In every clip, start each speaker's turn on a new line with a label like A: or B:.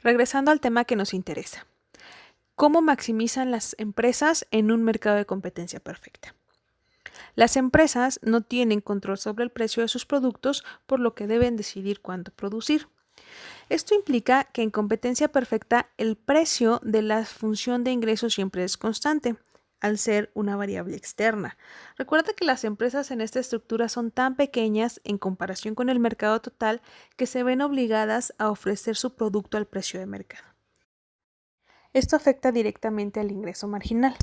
A: Regresando al tema que nos interesa. ¿Cómo maximizan las empresas en un mercado de competencia perfecta? Las empresas no tienen control sobre el precio de sus productos, por lo que deben decidir cuánto producir. Esto implica que en competencia perfecta el precio de la función de ingreso siempre es constante, al ser una variable externa. Recuerda que las empresas en esta estructura son tan pequeñas en comparación con el mercado total que se ven obligadas a ofrecer su producto al precio de mercado. Esto afecta directamente al ingreso marginal,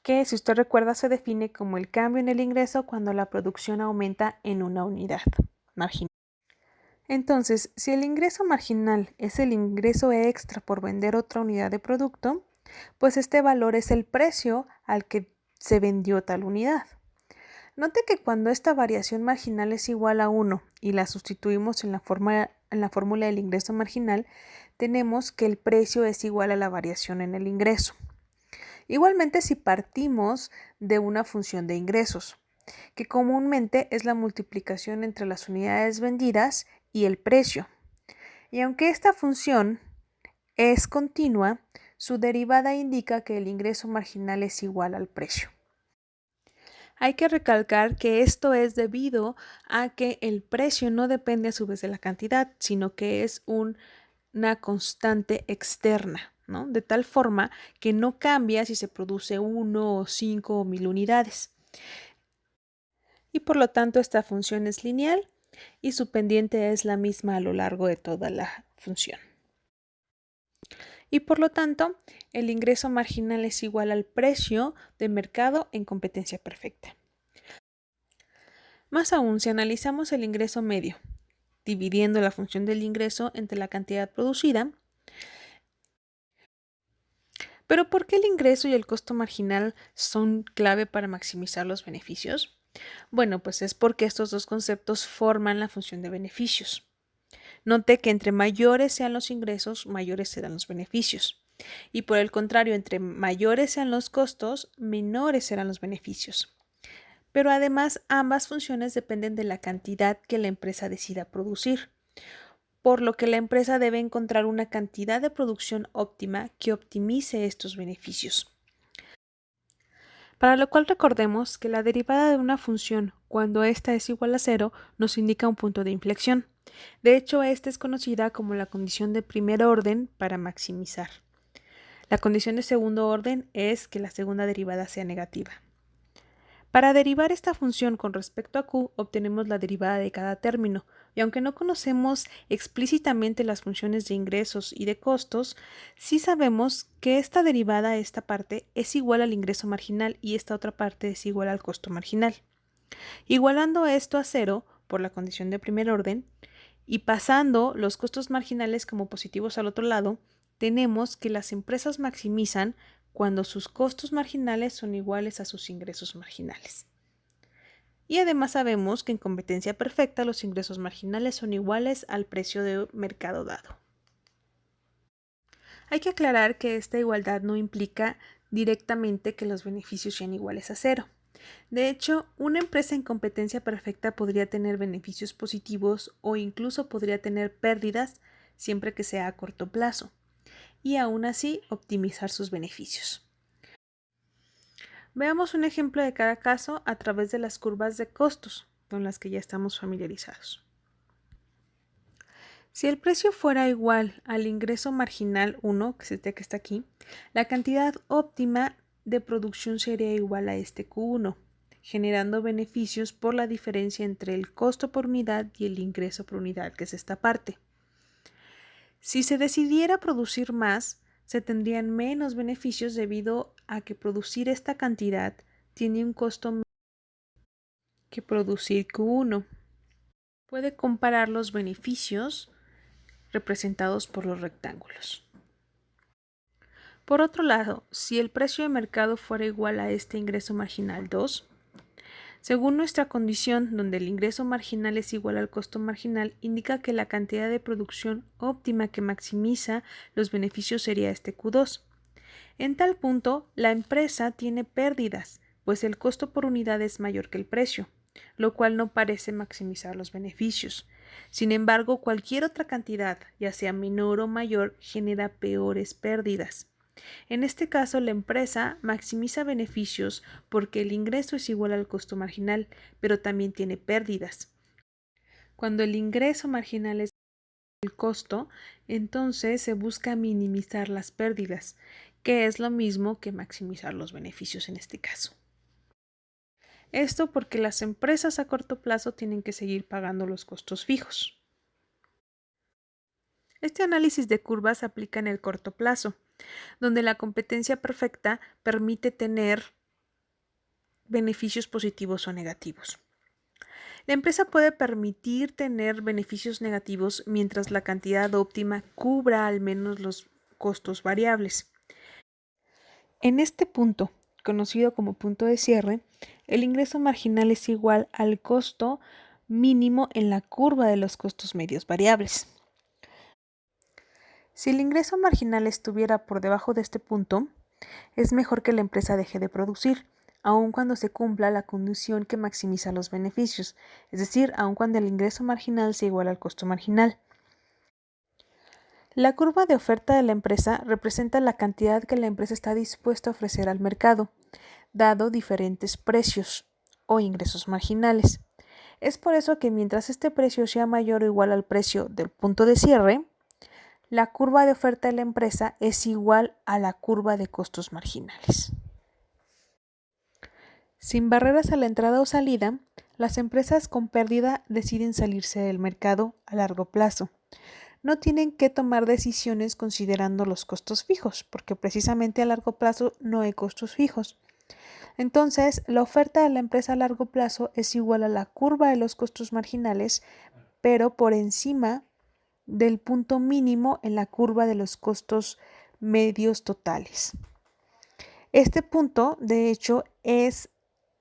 A: que si usted recuerda se define como el cambio en el ingreso cuando la producción aumenta en una unidad marginal. Entonces, si el ingreso marginal es el ingreso extra por vender otra unidad de producto, pues este valor es el precio al que se vendió tal unidad. Note que cuando esta variación marginal es igual a 1 y la sustituimos en la fórmula del ingreso marginal, tenemos que el precio es igual a la variación en el ingreso. Igualmente si partimos de una función de ingresos, que comúnmente es la multiplicación entre las unidades vendidas y el precio. Y aunque esta función es continua, su derivada indica que el ingreso marginal es igual al precio. Hay que recalcar que esto es debido a que el precio no depende a su vez de la cantidad, sino que es una constante externa, ¿no? De tal forma que no cambia si se produce 1 o 5 o 1000 unidades. Y por lo tanto esta función es lineal y su pendiente es la misma a lo largo de toda la función. Y por lo tanto, el ingreso marginal es igual al precio de mercado en competencia perfecta. Más aún, si analizamos el ingreso medio, dividiendo la función del ingreso entre la cantidad producida, ¿pero por qué el ingreso y el costo marginal son clave para maximizar los beneficios? Bueno, pues es porque estos dos conceptos forman la función de beneficios. Note que entre mayores sean los ingresos, mayores serán los beneficios. Y por el contrario, entre mayores sean los costos, menores serán los beneficios. Pero además, ambas funciones dependen de la cantidad que la empresa decida producir, por lo que la empresa debe encontrar una cantidad de producción óptima que optimice estos beneficios. Para lo cual recordemos que la derivada de una función, cuando ésta es igual a 0, nos indica un punto de inflexión. De hecho, esta es conocida como la condición de primer orden para maximizar. La condición de segundo orden es que la segunda derivada sea negativa. Para derivar esta función con respecto a q, obtenemos la derivada de cada término, y aunque no conocemos explícitamente las funciones de ingresos y de costos, sí sabemos que esta derivada, esta parte, es igual al ingreso marginal y esta otra parte es igual al costo marginal. Igualando esto a 0 por la condición de primer orden y pasando los costos marginales como positivos al otro lado, tenemos que las empresas maximizan cuando sus costos marginales son iguales a sus ingresos marginales. Y además sabemos que en competencia perfecta los ingresos marginales son iguales al precio de mercado dado. Hay que aclarar que esta igualdad no implica directamente que los beneficios sean iguales a 0. De hecho, una empresa en competencia perfecta podría tener beneficios positivos o incluso podría tener pérdidas siempre que sea a corto plazo, y aún así optimizar sus beneficios. Veamos un ejemplo de cada caso a través de las curvas de costos, con las que ya estamos familiarizados. Si el precio fuera igual al ingreso marginal 1, que está aquí, la cantidad óptima de producción sería igual a este Q1, generando beneficios por la diferencia entre el costo por unidad y el ingreso por unidad, que es esta parte. Si se decidiera producir más, se tendrían menos beneficios debido a que producir esta cantidad tiene un costo menor que producir Q1. Puede comparar los beneficios representados por los rectángulos. Por otro lado, si el precio de mercado fuera igual a este ingreso marginal 2, según nuestra condición donde el ingreso marginal es igual al costo marginal, indica que la cantidad de producción óptima que maximiza los beneficios sería este Q2. En tal punto, la empresa tiene pérdidas, pues el costo por unidad es mayor que el precio. lo cual no parece maximizar los beneficios. Sin embargo, cualquier otra cantidad, ya sea menor o mayor, genera peores pérdidas. En este caso, la empresa maximiza beneficios porque el ingreso es igual al costo marginal, pero también tiene pérdidas. Cuando el ingreso marginal es el costo, entonces se busca minimizar las pérdidas, que es lo mismo que maximizar los beneficios en este caso. Esto porque las empresas a corto plazo tienen que seguir pagando los costos fijos. Este análisis de curvas se aplica en el corto plazo, donde la competencia perfecta permite tener beneficios positivos o negativos. La empresa puede permitir tener beneficios negativos mientras la cantidad óptima cubra al menos los costos variables. En este punto, conocido como punto de cierre, el ingreso marginal es igual al costo mínimo en la curva de los costos medios variables. Si el ingreso marginal estuviera por debajo de este punto, es mejor que la empresa deje de producir, aun cuando se cumpla la condición que maximiza los beneficios, es decir, aun cuando el ingreso marginal sea igual al costo marginal. La curva de oferta de la empresa representa la cantidad que la empresa está dispuesta a ofrecer al mercado, dado diferentes precios o ingresos marginales. Es por eso que mientras este precio sea mayor o igual al precio del punto de cierre, la curva de oferta de la empresa es igual a la curva de costos marginales. Sin barreras a la entrada o salida, las empresas con pérdida deciden salirse del mercado a largo plazo. No tienen que tomar decisiones considerando los costos fijos, porque precisamente a largo plazo no hay costos fijos. Entonces, la oferta de la empresa a largo plazo es igual a la curva de los costos marginales, pero por encima del punto mínimo en la curva de los costos medios totales. Este punto, de hecho, es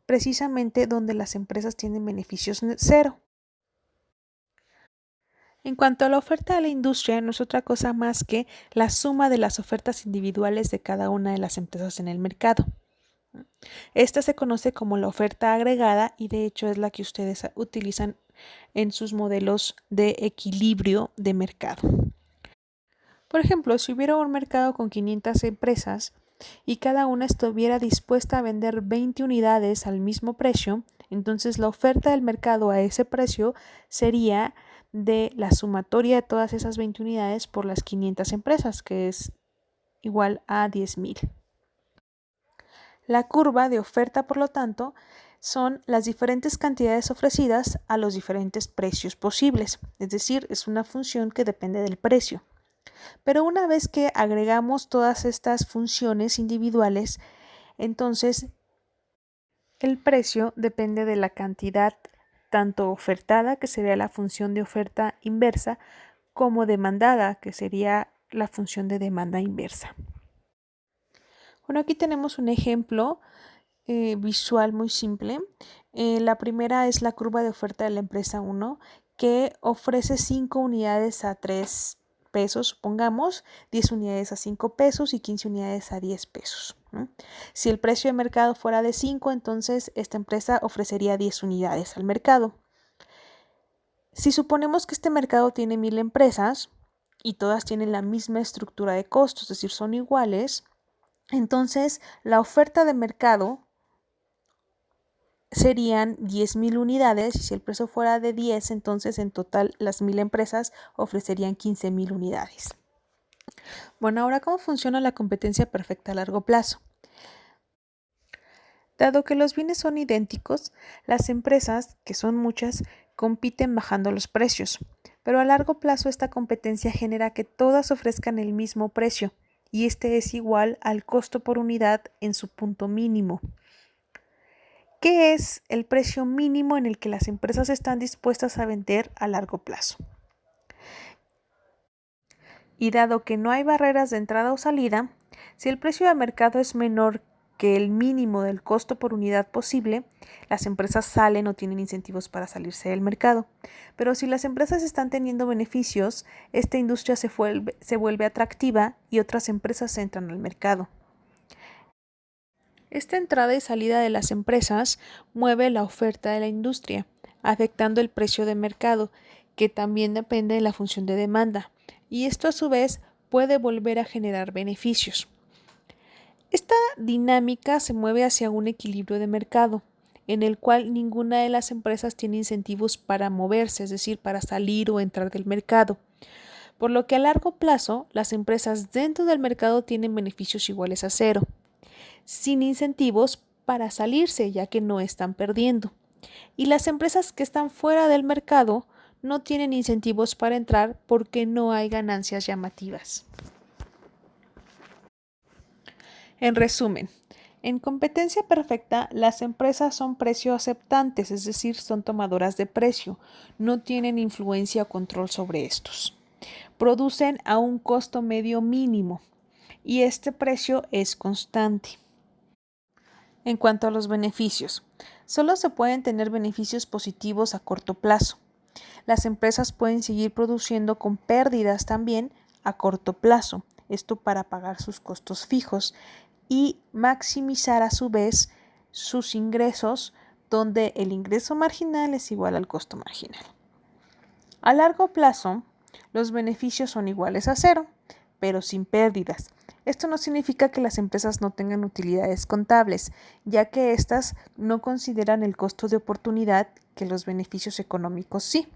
A: precisamente donde las empresas tienen beneficios cero. En cuanto a la oferta de la industria, no es otra cosa más que la suma de las ofertas individuales de cada una de las empresas en el mercado. Esta se conoce como la oferta agregada y de hecho es la que ustedes utilizan en sus modelos de equilibrio de mercado. Por ejemplo, si hubiera un mercado con 500 empresas y cada una estuviera dispuesta a vender 20 unidades al mismo precio, entonces la oferta del mercado a ese precio sería de la sumatoria de todas esas 20 unidades por las 500 empresas, que es igual a 10,000. La curva de oferta, por lo tanto, son las diferentes cantidades ofrecidas a los diferentes precios posibles, es decir, es una función que depende del precio. Pero una vez que agregamos todas estas funciones individuales, entonces el precio depende de la cantidad tanto ofertada, que sería la función de oferta inversa, como demandada, que sería la función de demanda inversa. Bueno, aquí tenemos un ejemplo visual muy simple. La primera es la curva de oferta de la empresa 1, que ofrece 5 unidades a 3 pesos, supongamos, 10 unidades a 5 pesos y 15 unidades a 10 pesos. ¿No? Si el precio de mercado fuera de 5, entonces esta empresa ofrecería 10 unidades al mercado. Si suponemos que este mercado tiene 1000 empresas y todas tienen la misma estructura de costos, es decir, son iguales, entonces la oferta de mercado serían 10,000 unidades y si el precio fuera de 10, entonces en total las 1000 empresas ofrecerían 15,000 unidades. Bueno, ahora, ¿cómo funciona la competencia perfecta a largo plazo? Dado que los bienes son idénticos, las empresas, que son muchas, compiten bajando los precios, pero a largo plazo esta competencia genera que todas ofrezcan el mismo precio y este es igual al costo por unidad en su punto mínimo. ¿Qué es el precio mínimo en el que las empresas están dispuestas a vender a largo plazo? Y dado que no hay barreras de entrada o salida, si el precio de mercado es menor que el mínimo del costo por unidad posible, las empresas salen o tienen incentivos para salirse del mercado. Pero si las empresas están teniendo beneficios, esta industria se vuelve atractiva y otras empresas entran al mercado. Esta entrada y salida de las empresas mueve la oferta de la industria, afectando el precio de mercado, que también depende de la función de demanda, y esto a su vez puede volver a generar beneficios. Esta dinámica se mueve hacia un equilibrio de mercado, en el cual ninguna de las empresas tiene incentivos para moverse, es decir, para salir o entrar del mercado, por lo que a largo plazo las empresas dentro del mercado tienen beneficios iguales a cero, sin incentivos para salirse, ya que no están perdiendo. Y las empresas que están fuera del mercado no tienen incentivos para entrar porque no hay ganancias llamativas. En resumen, en competencia perfecta, las empresas son precio aceptantes, es decir, son tomadoras de precio, no tienen influencia o control sobre estos. Producen a un costo medio mínimo y este precio es constante. En cuanto a los beneficios, solo se pueden tener beneficios positivos a corto plazo. Las empresas pueden seguir produciendo con pérdidas también a corto plazo, esto para pagar sus costos fijos y maximizar a su vez sus ingresos, donde el ingreso marginal es igual al costo marginal. A largo plazo, los beneficios son iguales a cero, pero sin pérdidas. Esto no significa que las empresas no tengan utilidades contables, ya que éstas no consideran el costo de oportunidad que los beneficios económicos sí.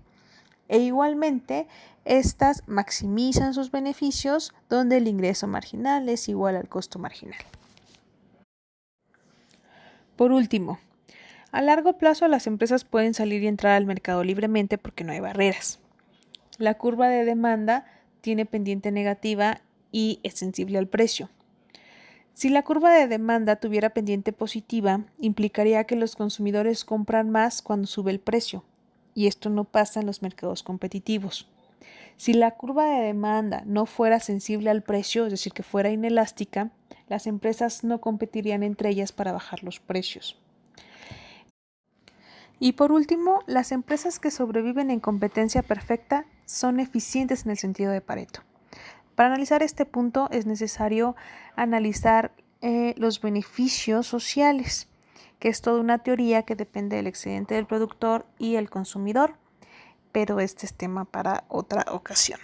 A: E igualmente, éstas maximizan sus beneficios donde el ingreso marginal es igual al costo marginal. Por último, a largo plazo las empresas pueden salir y entrar al mercado libremente porque no hay barreras. La curva de demanda tiene pendiente negativa y es sensible al precio. Si la curva de demanda tuviera pendiente positiva, implicaría que los consumidores compran más cuando sube el precio, y esto no pasa en los mercados competitivos. Si la curva de demanda no fuera sensible al precio, es decir, que fuera inelástica, las empresas no competirían entre ellas para bajar los precios. Y por último, las empresas que sobreviven en competencia perfecta son eficientes en el sentido de Pareto. Para analizar este punto es necesario analizar los beneficios sociales, que es toda una teoría que depende del excedente del productor y el consumidor, pero este es tema para otra ocasión.